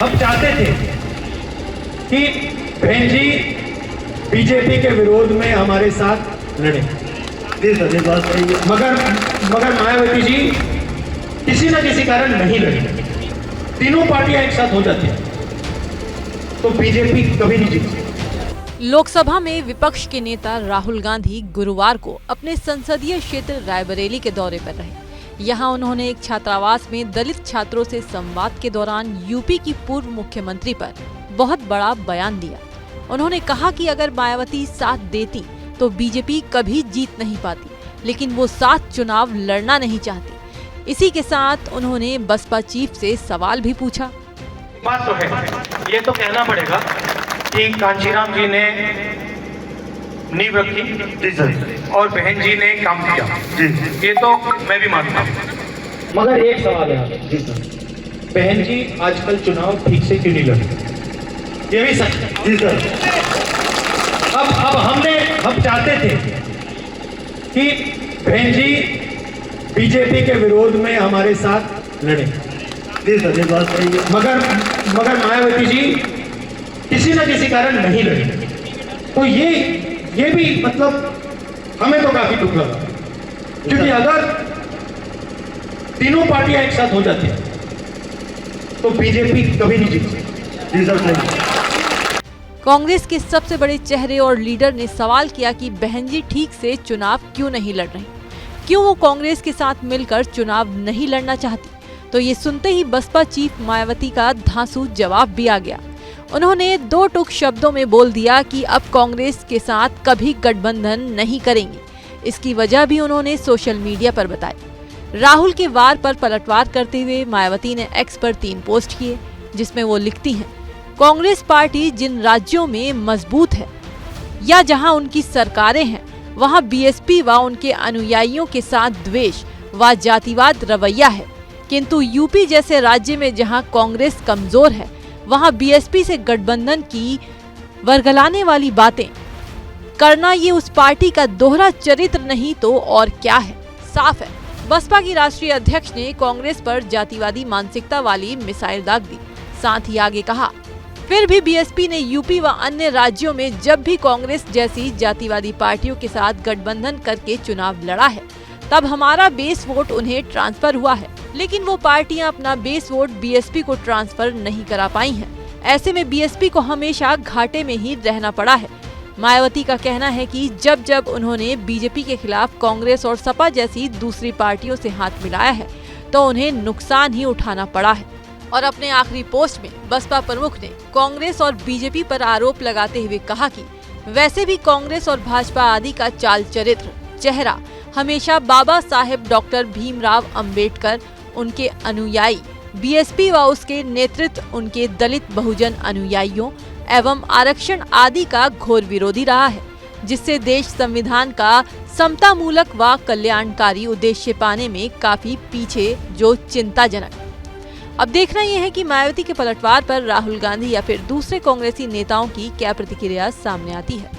हम चाहते थे कि बहन जी बीजेपी के विरोध में हमारे साथ लड़े। जी सर, ये बात सही है। मगर मायावती जी किसी न किसी कारण नहीं लड़ी। तीनों पार्टियां एक साथ हो जाती तो बीजेपी कभी नहीं जीती। लोकसभा में विपक्ष के नेता राहुल गांधी गुरुवार को अपने संसदीय क्षेत्र रायबरेली के दौरे पर रहे। यहां उन्होंने एक छात्रावास में दलित छात्रों से संवाद के दौरान यूपी की पूर्व मुख्यमंत्री पर बहुत बड़ा बयान दिया। उन्होंने कहा कि अगर मायावती साथ देती तो बीजेपी कभी जीत नहीं पाती, लेकिन वो साथ चुनाव लड़ना नहीं चाहती। इसी के साथ उन्होंने बसपा चीफ से सवाल भी पूछा। बात तो है, ये तो कहना पड़ेगा कि कांशीराम जी ने नींव रखी जी सर, और बहन जी ने काम किया। जी ये तो मैं भी मानता हूँ। मगर एक सवाल है, जी सर, बहन जी आजकल चुनाव ठीक से क्यों नहीं लड़ी? ये भी सच है। जी सर। अब हम चाहते थे कि बहन जी बीजेपी के विरोध में हमारे साथ लड़े। जी सर, ये बात सही है। मगर मायावती जी किसी न किसी कारण नहीं लड़ी। तो ये भी मतलब हमें तो काफी दुख लगा, क्योंकि अगर तीनों पार्टियां एक साथ हो जाती तो बीजेपी कभी नहीं जीती। जी सर, सही। कांग्रेस के सबसे बड़े चेहरे और लीडर ने सवाल किया कि बहन जी ठीक से चुनाव क्यों नहीं लड़ रही, क्यों वो कांग्रेस के साथ मिलकर चुनाव नहीं लड़ना चाहती। तो ये सुनते ही बसपा चीफ मायावती का धांसू जवाब भी आ गया। उन्होंने दो टूक शब्दों में बोल दिया कि अब कांग्रेस के साथ कभी गठबंधन नहीं करेंगे। इसकी वजह भी उन्होंने सोशल मीडिया पर बताई। राहुल के वार पर पलटवार करते हुए मायावती ने एक्स पर 3 पोस्ट किए, जिसमें वो लिखती हैं, कांग्रेस पार्टी जिन राज्यों में मजबूत है या जहां उनकी सरकारें हैं, वहां बीएसपी व उनके अनुयायियों के साथ द्वेष व जातिवाद रवैया है, किंतु यूपी जैसे राज्य में जहां कांग्रेस कमजोर है, वहां बीएसपी से गठबंधन की वर्गलाने वाली बातें करना ये उस पार्टी का दोहरा चरित्र नहीं तो और क्या है, साफ है। बसपा की राष्ट्रीय अध्यक्ष ने कांग्रेस पर जातिवादी मानसिकता वाली मिसाइल दाग दी। साथ ही आगे कहा, फिर भी बीएसपी ने यूपी व अन्य राज्यों में जब भी कांग्रेस जैसी जातिवादी पार्टियों के साथ गठबंधन करके चुनाव लड़ा है, तब हमारा बेस वोट उन्हें ट्रांसफर हुआ है, लेकिन वो पार्टियां अपना बेस वोट बीएसपी को ट्रांसफर नहीं करा पाई हैं। ऐसे में बीएसपी को हमेशा घाटे में ही रहना पड़ा है। मायावती का कहना है कि जब जब उन्होंने बीजेपी के खिलाफ कांग्रेस और सपा जैसी दूसरी पार्टियों से हाथ मिलाया है, तो उन्हें नुकसान ही उठाना पड़ा है। और अपने आखिरी पोस्ट में बसपा प्रमुख ने कांग्रेस और बीजेपी पर आरोप लगाते हुए कहा कि वैसे भी कांग्रेस और भाजपा आदि का चाल चरित्र चेहरा हमेशा बाबा साहेब डॉक्टर भीमराव अंबेडकर, उनके अनुयायी बीएसपी व उसके नेतृत्व उनके दलित बहुजन अनुयायियों एवं आरक्षण आदि का घोर विरोधी रहा है, जिससे देश संविधान का समतामूलक व कल्याणकारी उद्देश्य पाने में काफी पीछे, जो चिंताजनक। अब देखना यह है कि मायावती के पलटवार पर राहुल गांधी या फिर दूसरे कांग्रेसी नेताओं की क्या प्रतिक्रिया सामने आती है।